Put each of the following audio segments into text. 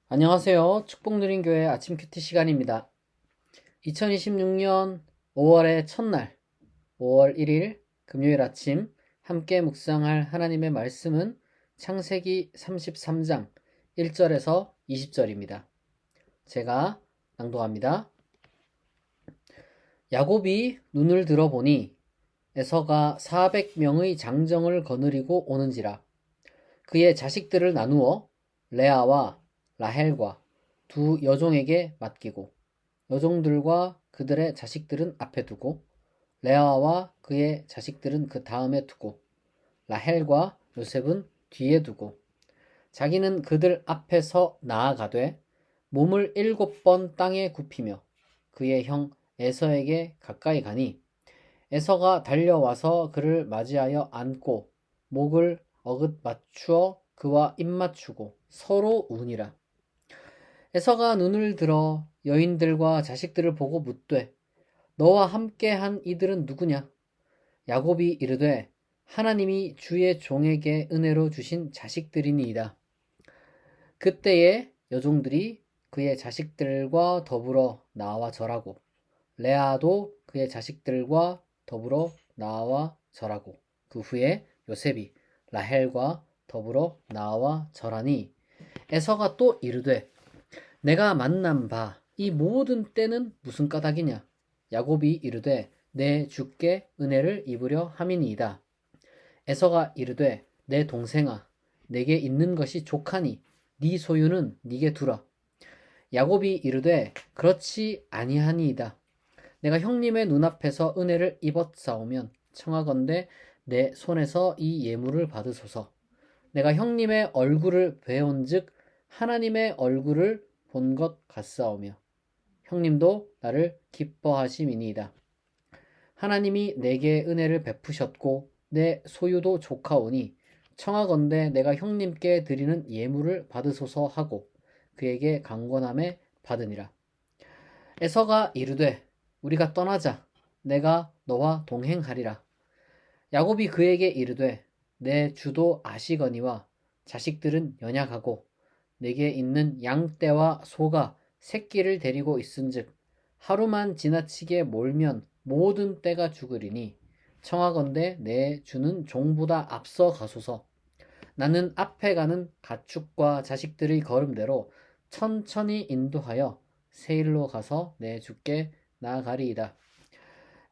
안녕하세요. 축복누린교회 아침 큐티 시간입니다. 2026년 5월의 첫날, 5월 1일 금요일 아침 함께 묵상할 하나님의 말씀은 창세기 33장 1절에서 20절입니다. 제가 낭독합니다. 야곱이 눈을 들어보니 에서가 400명의 장정을 거느리고 오는지라. 그의 자식들을 나누어 레아와 라헬과 두 여종에게 맡기고 여종들과 그들의 자식들은 앞에 두고 레아와 그의 자식들은 그 다음에 두고 라헬과 요셉은 뒤에 두고 자기는 그들 앞에서 나아가되 몸을 7번 땅에 굽히며 그의 형 에서에게 가까이 가니 에서가 달려와서 그를 맞이하여 안고 목을 어긋 맞추어 그와 입맞추고 서로 우니라. 에서가 눈을 들어 여인들과 자식들을 보고 묻되 너와 함께 한 이들은 누구냐? 야곱이 이르되 하나님이 주의 종에게 은혜로 주신 자식들이니이다. 그때에 여종들이 그의 자식들과 더불어 나와 절하고 레아도 그의 자식들과 더불어 나와 절하고 그 후에 요셉이 라헬과 더불어 나와 절하니 에서가 또 이르되 내가 만난 바 이 모든 때는 무슨 까닭이냐? 야곱이 이르되 내 주께 은혜를 입으려 함이니이다. 에서가 이르되 내 동생아 내게 있는 것이 족하니 네 소유는 네게 두라. 야곱이 이르되 그렇지 아니하니이다. 내가 형님의 눈앞에서 은혜를 입었사오면 청하건대 내 손에서 이 예물을 받으소서. 내가 형님의 얼굴을 배운즉 하나님의 얼굴을 본 것 같사오며 형님도 나를 기뻐하심이니이다. 하나님이 내게 은혜를 베푸셨고 내 소유도 조카오니 청하건대 내가 형님께 드리는 예물을 받으소서 하고 그에게 강권함에 받으니라. 에서가 이르되 우리가 떠나자. 내가 너와 동행하리라. 야곱이 그에게 이르되 내 주도 아시거니와 자식들은 연약하고 내게 있는 양떼와 소가 새끼를 데리고 있은즉 하루만 지나치게 몰면 모든 떼가 죽으리니 청하건대 내 주는 종보다 앞서 가소서. 나는 앞에 가는 가축과 자식들의 걸음대로 천천히 인도하여 세일로 가서 내 주께 나아가리이다.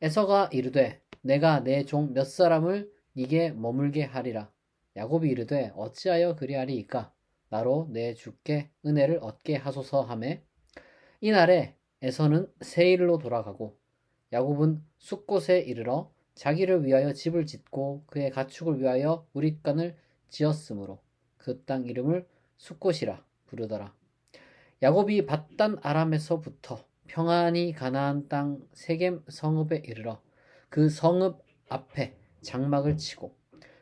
에서가 이르되 내가 내 종 몇 사람을 네게 머물게 하리라. 야곱이 이르되 어찌하여 그리하리이까? 나로 내 주께 은혜를 얻게 하소서 하매 이날에 에서는 세일로 돌아가고 야곱은 숫곳에 이르러 자기를 위하여 집을 짓고 그의 가축을 위하여 우릿간을 지었으므로 그 땅 이름을 숫곳이라 부르더라. 야곱이 밧단 아람에서부터 평안히 가나안 땅 세겜 성읍에 이르러 그 성읍 앞에 장막을 치고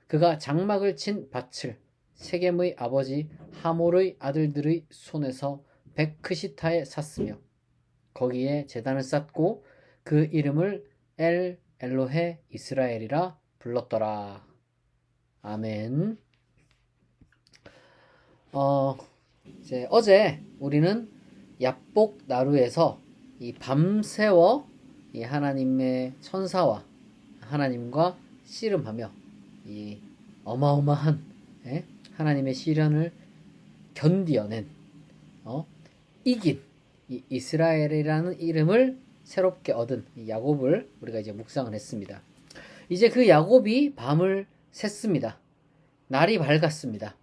그가 장막을 친 밭을 세겜의 아버지 하몰의 아들들의 손에서 베크시타에 샀으며 거기에 제단을 쌓고 그 이름을 엘 엘로헤 이스라엘이라 불렀더라. 아멘. 이제 어제 우리는 야복 나루에서 이 밤새워 이 하나님의 천사와 하나님과 씨름하며 이 어마어마한 하나님의 시련을 견디어낸 이긴 이 이스라엘이라는 이름을 새롭게 얻은 이 야곱을 우리가 이제 묵상을 했습니다. 이제 그 야곱이 밤을 샜습니다. 날이 밝았습니다.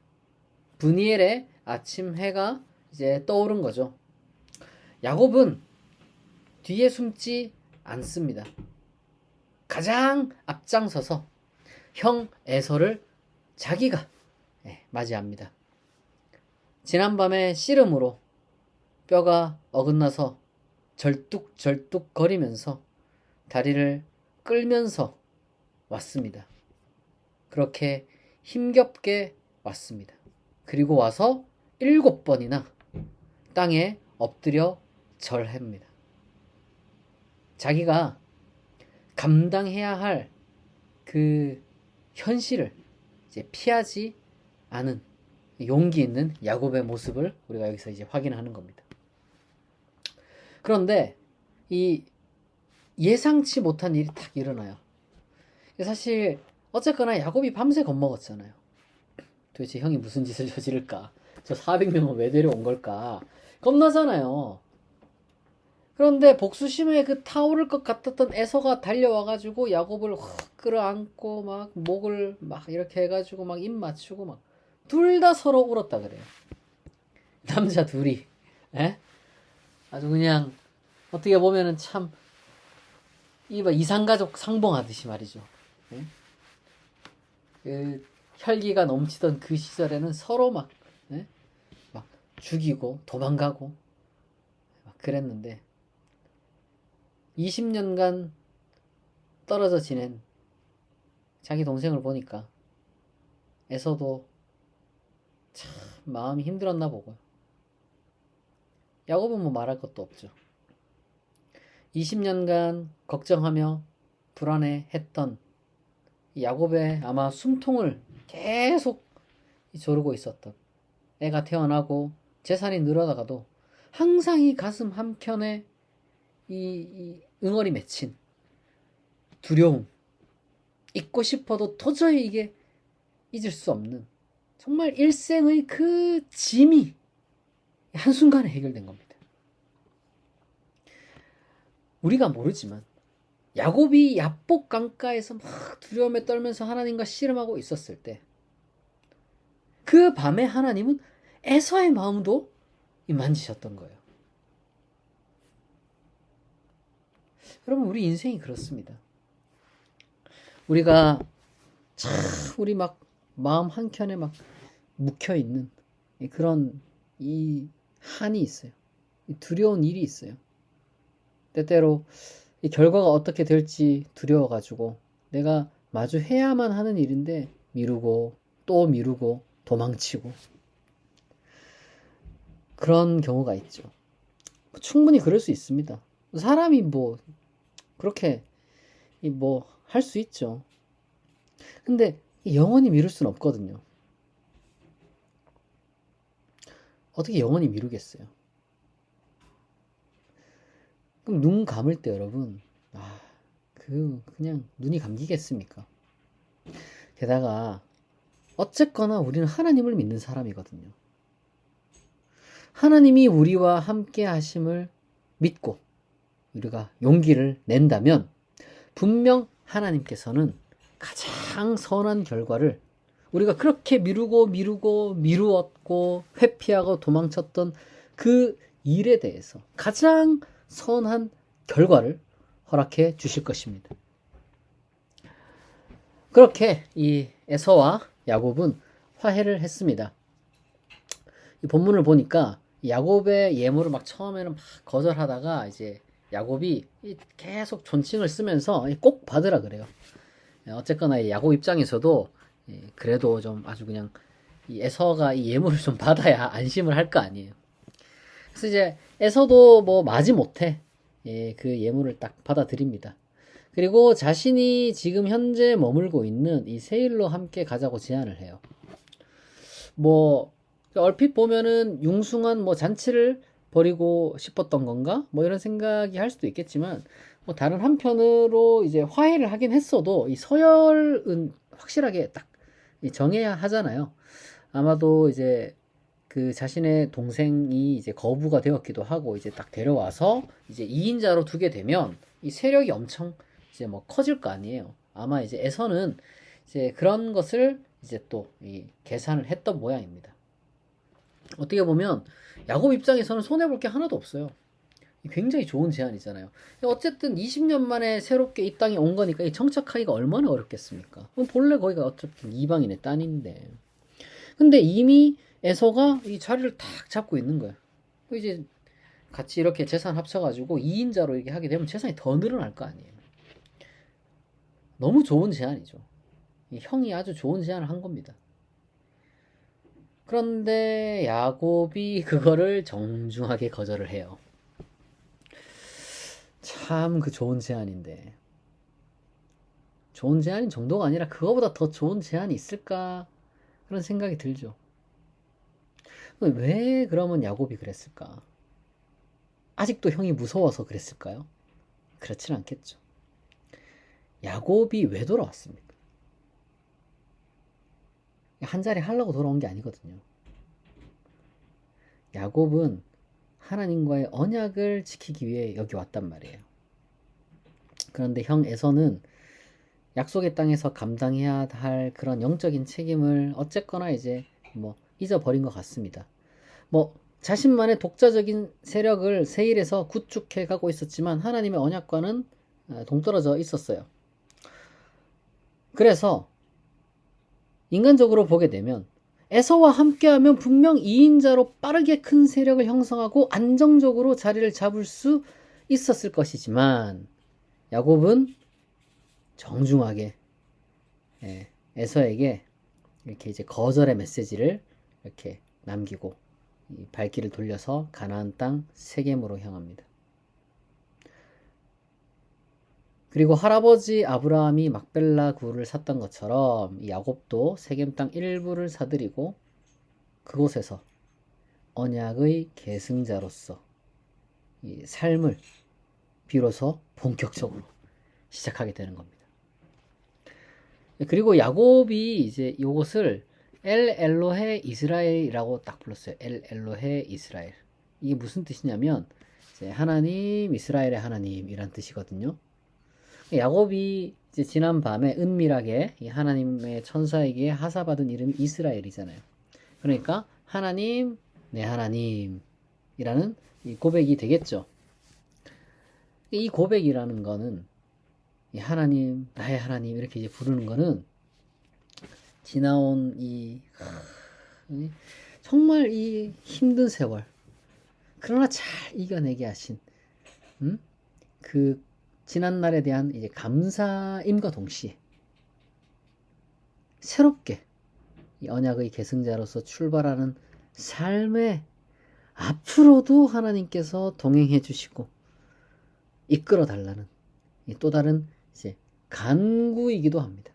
브니엘의 아침 해가 이제 떠오른 거죠. 야곱은 뒤에 숨지 않습니다. 가장 앞장서서 형 에서를 자기가 맞이합니다. 지난밤에 씨름으로 뼈가 어긋나서 절뚝절뚝 거리면서 다리를 끌면서 왔습니다. 그렇게 힘겹게 왔습니다. 그리고 와서 7번이나 땅에 엎드려 절합니다. 자기가 감당해야 할 그 현실을 이제 피하지 않은 용기 있는 야곱의 모습을 우리가 여기서 이제 확인하는 겁니다. 그런데 이 예상치 못한 일이 딱 일어나요. 사실 어쨌거나 야곱이 밤새 겁먹었잖아요. 도대체 형이 무슨 짓을 저지를까? 저 400명은 왜 데려온 걸까? 겁나잖아요. 그런데 복수심에 그 타오를 것 같았던 에서가 달려와가지고 야곱을 확 끌어안고 막 목을 막 이렇게 해가지고 막 입 맞추고 막 둘 다 서로 울었다 그래요. 남자 둘이. 에? 아주 그냥 어떻게 보면은 참 이상가족 상봉하듯이 말이죠. 에? 그 혈기가 넘치던 그 시절에는 서로 막 죽이고 도망가고 막 그랬는데 20년간 떨어져 지낸 자기 동생을 보니까 에서도 참 마음이 힘들었나 보고요. 야곱은 뭐 말할 것도 없죠. 20년간 걱정하며 불안해했던 야곱의 아마 숨통을 계속 조르고 있었던, 애가 태어나고 재산이 늘어나가도 항상 이 가슴 한켠에 이 응어리 맺힌 두려움, 잊고 싶어도 도저히 이게 잊을 수 없는 정말 일생의 그 짐이 한순간에 해결된 겁니다. 우리가 모르지만 야곱이 야복 강가에서 막 두려움에 떨면서 하나님과 씨름하고 있었을 때 그 밤에 하나님은 에서의 마음도 만지셨던 거예요. 여러분, 우리 인생이 그렇습니다. 우리가 참 우리 막 마음 한켠에 막 묵혀있는 그런 이 한이 있어요. 두려운 일이 있어요. 때때로 이 결과가 어떻게 될지 두려워가지고 내가 마주해야만 하는 일인데 미루고 또 미루고 도망치고 그런 경우가 있죠. 충분히 그럴 수 있습니다. 사람이 뭐 그렇게 뭐 할 수 있죠. 근데 영원히 미룰 수는 없거든요. 어떻게 영원히 미루겠어요? 그럼 눈 감을 때 여러분, 그냥 눈이 감기겠습니까? 게다가 어쨌거나 우리는 하나님을 믿는 사람이거든요. 하나님이 우리와 함께 하심을 믿고 우리가 용기를 낸다면 분명 하나님께서는 가장 선한 결과를 우리가 그렇게 미루었고 회피하고 도망쳤던 그 일에 대해서 가장 선한 결과를 허락해 주실 것입니다. 그렇게 이 에서와 야곱은 화해를 했습니다. 이 본문을 보니까 야곱의 예물을 막 처음에는 막 거절하다가 이제 야곱이 계속 존칭을 쓰면서 꼭 받으라 그래요. 어쨌거나 야곱 입장에서도 그래도 좀 아주 그냥 이 에서가 이 예물을 좀 받아야 안심을 할 거 아니에요. 그래서 이제 에서도 뭐 마지못해 그 예물을 딱 받아들입니다. 그리고 자신이 지금 현재 머물고 있는 이 세일로 함께 가자고 제안을 해요. 뭐 얼핏 보면은 융숭한 뭐 잔치를 벌이고 싶었던 건가? 뭐 이런 생각이 할 수도 있겠지만 뭐 다른 한편으로 이제 화해를 하긴 했어도 이 서열은 확실하게 딱 정해야 하잖아요. 아마도 이제 그 자신의 동생이 이제 거부가 되었기도 하고 이제 딱 데려와서 이제 2인자로 두게 되면 이 세력이 엄청 이제 뭐 커질 거 아니에요. 아마 이제 에서는 이제 그런 것을 이제 또 이 계산을 했던 모양입니다. 어떻게 보면 야곱 입장에서는 손해볼 게 하나도 없어요. 굉장히 좋은 제안이잖아요. 어쨌든 20년 만에 새롭게 이 땅에 온 거니까 이 정착하기가 얼마나 어렵겠습니까? 본래 거기가 어차피 이방인의 땅인데. 근데 이미 에서가 이 자리를 탁 잡고 있는 거예요. 이제 같이 이렇게 재산 합쳐가지고 2인자로 이렇게 하게 되면 재산이 더 늘어날 거 아니에요. 너무 좋은 제안이죠. 형이 아주 좋은 제안을 한 겁니다. 그런데 야곱이 그거를 정중하게 거절을 해요. 참 그 좋은 제안인데 좋은 제안인 정도가 아니라 그거보다 더 좋은 제안이 있을까 그런 생각이 들죠. 왜 그러면 야곱이 그랬을까? 아직도 형이 무서워서 그랬을까요? 그렇진 않겠죠. 야곱이 왜 돌아왔습니까? 한 자리 하려고 돌아온 게 아니거든요. 야곱은 하나님과의 언약을 지키기 위해 여기 왔단 말이에요. 그런데 형 에서는 약속의 땅에서 감당해야 할 그런 영적인 책임을 어쨌거나 이제 뭐 잊어버린 것 같습니다. 뭐 자신만의 독자적인 세력을 세일해서 구축해 가고 있었지만 하나님의 언약과는 동떨어져 있었어요. 그래서 인간적으로 보게 되면 에서와 함께하면 분명 2인자로 빠르게 큰 세력을 형성하고 안정적으로 자리를 잡을 수 있었을 것이지만 야곱은 정중하게 에서에게 이렇게 이제 거절의 메시지를 이렇게 남기고 이 발길을 돌려서 가나안 땅 세겜으로 향합니다. 그리고 할아버지 아브라함이 막벨라 굴을 샀던 것처럼 이 야곱도 세겜 땅 일부를 사들이고 그곳에서 언약의 계승자로서 이 삶을 비로소 본격적으로 시작하게 되는 겁니다. 그리고 야곱이 이제 이것을 엘 엘로헤 이스라엘이라고 딱 불렀어요. 엘 엘로헤 이스라엘. 이게 무슨 뜻이냐면 이제 하나님 이스라엘의 하나님이란 뜻이거든요. 야곱이 이제 지난 밤에 은밀하게 이 하나님의 천사에게 하사받은 이름이 이스라엘이잖아요. 그러니까 하나님, 내 하나님이라는 이 고백이 되겠죠. 이 고백이라는 거는 이 하나님, 나의 하나님 이렇게 이제 부르는 거는 지나온 정말 이 힘든 세월 그러나 잘 이겨내게 하신 그 지난 날에 대한 이제 감사임과 동시에 새롭게 이 언약의 계승자로서 출발하는 삶에 앞으로도 하나님께서 동행해 주시고 이끌어 달라는 또 다른 이제 간구이기도 합니다.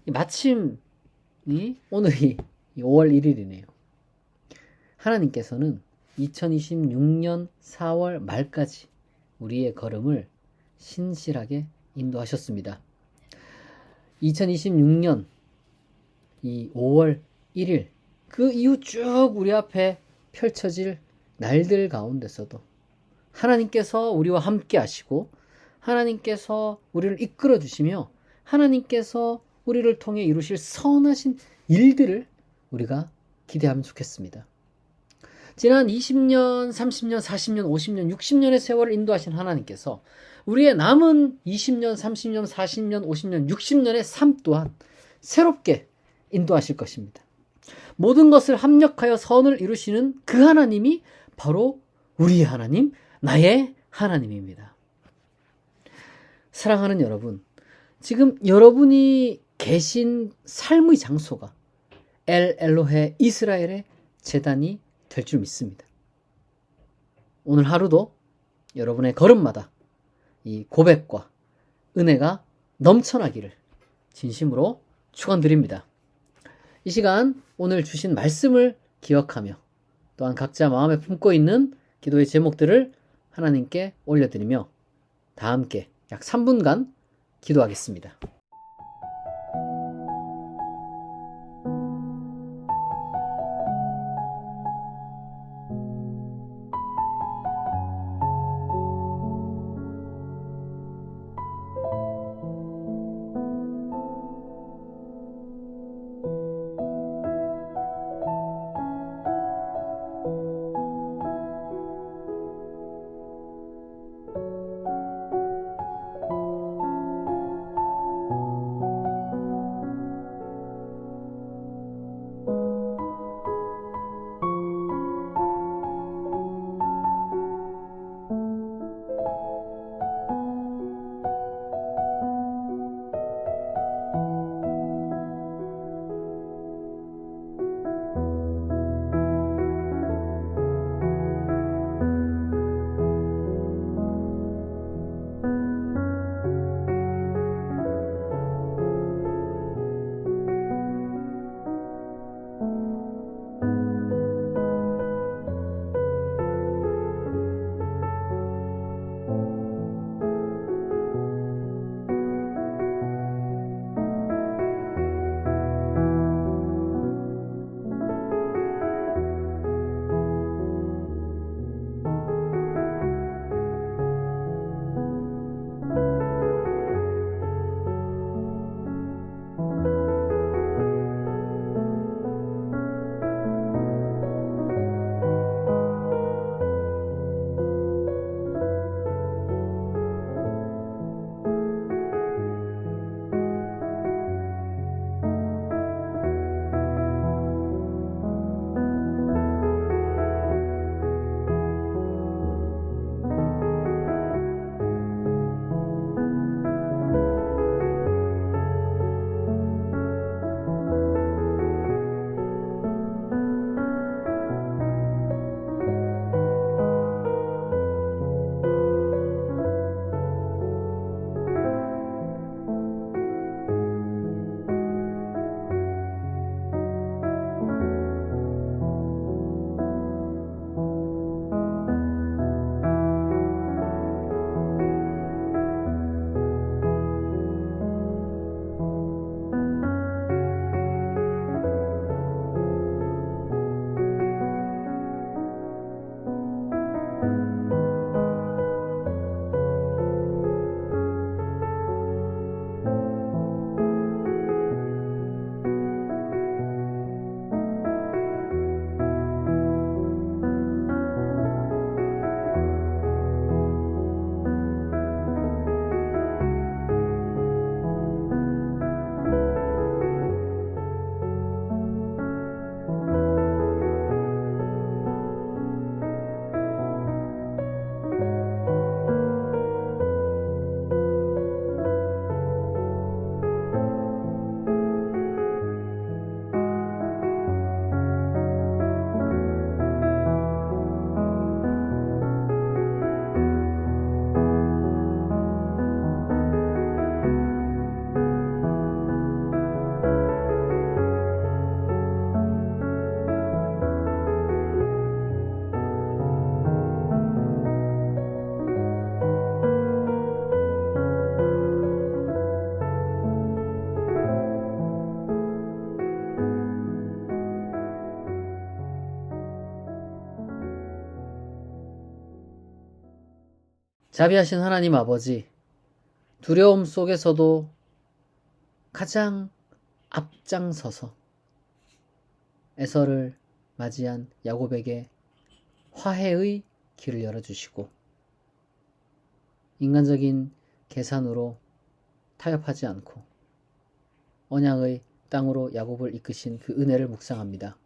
마침 오늘이 5월 1일이네요. 하나님께서는 2026년 4월 말까지 우리의 걸음을 신실하게 인도하셨습니다. 2026년 이 5월 1일 그 이후 쭉 우리 앞에 펼쳐질 날들 가운데서도 하나님께서 우리와 함께 하시고 하나님께서 우리를 이끌어 주시며 하나님께서 우리를 통해 이루실 선하신 일들을 우리가 기대하면 좋겠습니다. 지난 20년, 30년, 40년, 50년, 60년의 세월을 인도하신 하나님께서 우리의 남은 20년, 30년, 40년, 50년, 60년의 삶 또한 새롭게 인도하실 것입니다. 모든 것을 합력하여 선을 이루시는 그 하나님이 바로 우리의 하나님, 나의 하나님입니다. 사랑하는 여러분, 지금 여러분이 계신 삶의 장소가 엘 엘로헤 이스라엘의 제단이 될 줄 믿습니다. 오늘 하루도 여러분의 걸음마다 이 고백과 은혜가 넘쳐나기를 진심으로 축원드립니다. 이 시간 오늘 주신 말씀을 기억하며 또한 각자 마음에 품고 있는 기도의 제목들을 하나님께 올려드리며 다 함께 약 3분간 기도하겠습니다. 자비하신 하나님 아버지, 두려움 속에서도 가장 앞장서서 에서를 맞이한 야곱에게 화해의 길을 열어주시고 인간적인 계산으로 타협하지 않고 언약의 땅으로 야곱을 이끄신 그 은혜를 묵상합니다.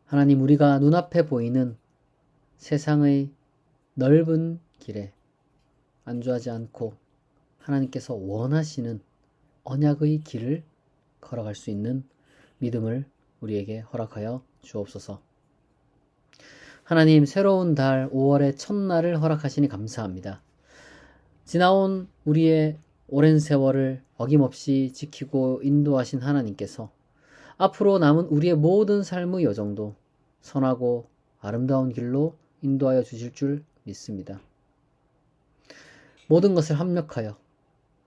하나님, 우리가 눈앞에 보이는 세상의 넓은 길에 안주하지 않고 하나님께서 원하시는 언약의 길을 걸어갈 수 있는 믿음을 우리에게 허락하여 주옵소서. 하나님, 새로운 달 5월의 첫날을 허락하시니 감사합니다. 지나온 우리의 오랜 세월을 어김없이 지키고 인도하신 하나님께서 앞으로 남은 우리의 모든 삶의 여정도 선하고 아름다운 길로 인도하여 주실 줄 믿습니다. 모든 것을 합력하여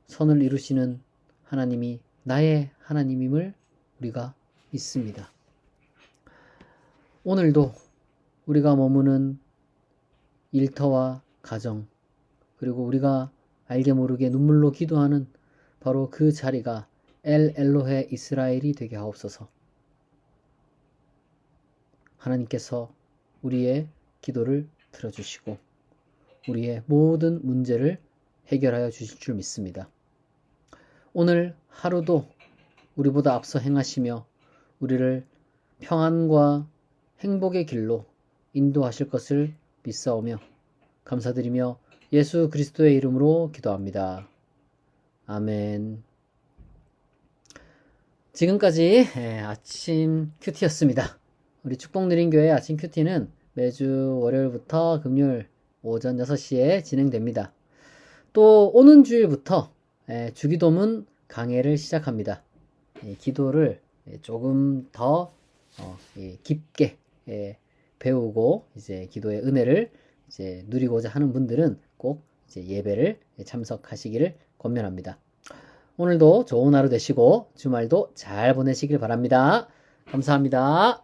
선을 이루시는 하나님이 나의 하나님임을 우리가 믿습니다. 오늘도 우리가 머무는 일터와 가정, 그리고 우리가 알게 모르게 눈물로 기도하는 바로 그 자리가 엘 엘로헤 이스라엘이 되게 하옵소서. 하나님께서 우리의 기도를 들어주시고 우리의 모든 문제를 해결하여 주실 줄 믿습니다. 오늘 하루도 우리보다 앞서 행하시며 우리를 평안과 행복의 길로 인도하실 것을 믿사오며 감사드리며 예수 그리스도의 이름으로 기도합니다. 아멘. 지금까지 아침 큐티였습니다. 우리 축복누린교회 아침 큐티는 매주 월요일부터 금요일 오전 6시에 진행됩니다. 또 오는 주일부터 주기도문 강해를 시작합니다. 기도를 조금 더 깊게 배우고 이제 기도의 은혜를 이제 누리고자 하는 분들은 꼭 이제 예배를 참석하시기를 권면합니다. 오늘도 좋은 하루 되시고 주말도 잘 보내시길 바랍니다. 감사합니다.